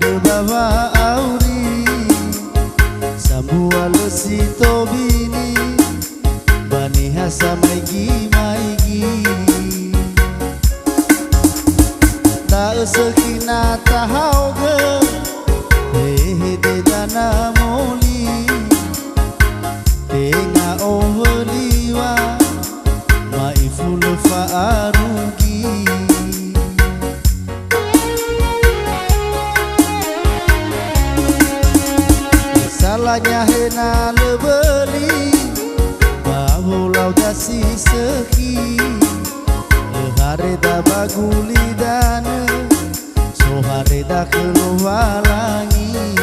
Bawa auri Sambua lesi tobini Bani hasa maigi maigi Ta sekina tahau ge Hehe de dana moli Tenga ohliwa Maiful fa'arugi Salahnya hena lebeli Bahulau dasi seki Hareda baguli dana So hareda keluar langi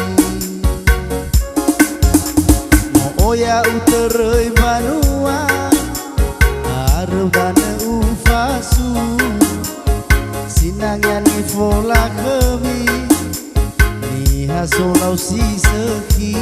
Mo oya uteroi banua Haru dana ufasu Sinangnya ni fola kemi Solau si seki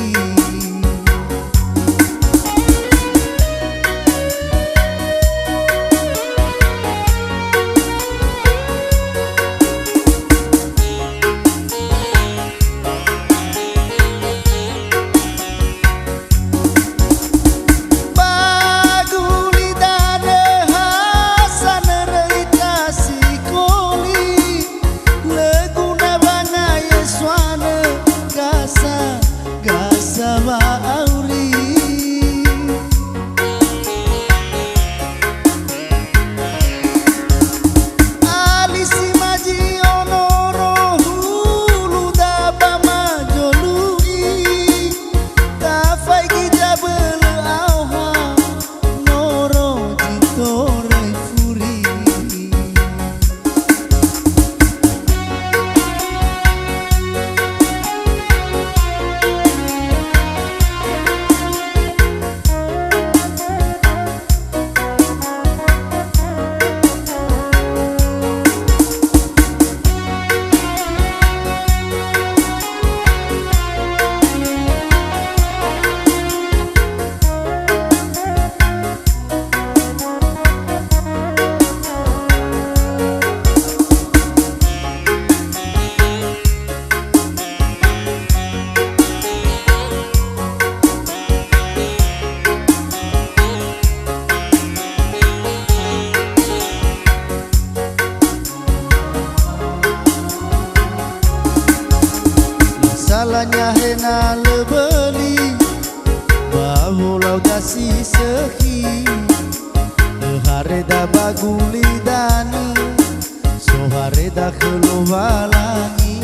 Salahnya hena lebeli Bahulau dasi seki Hareda baguli dana So hareda keluar langi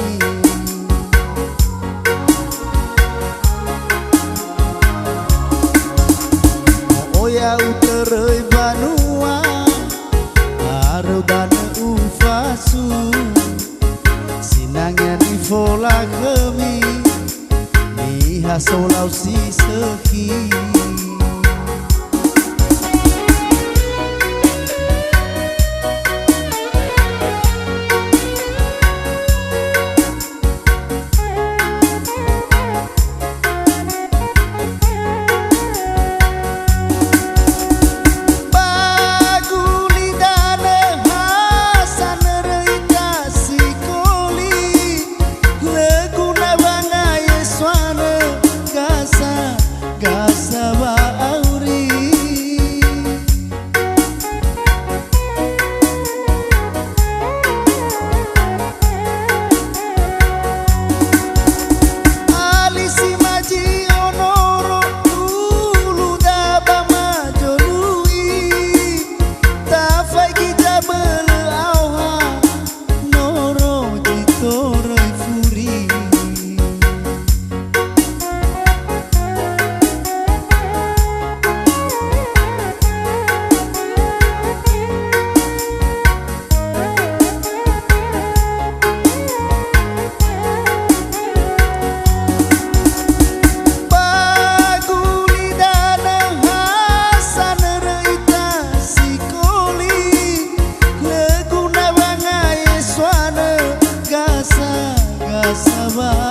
Mo oya uteroi banua Haru dana ufasu Sinangnya di fola kemi Niha solau si seki Sabah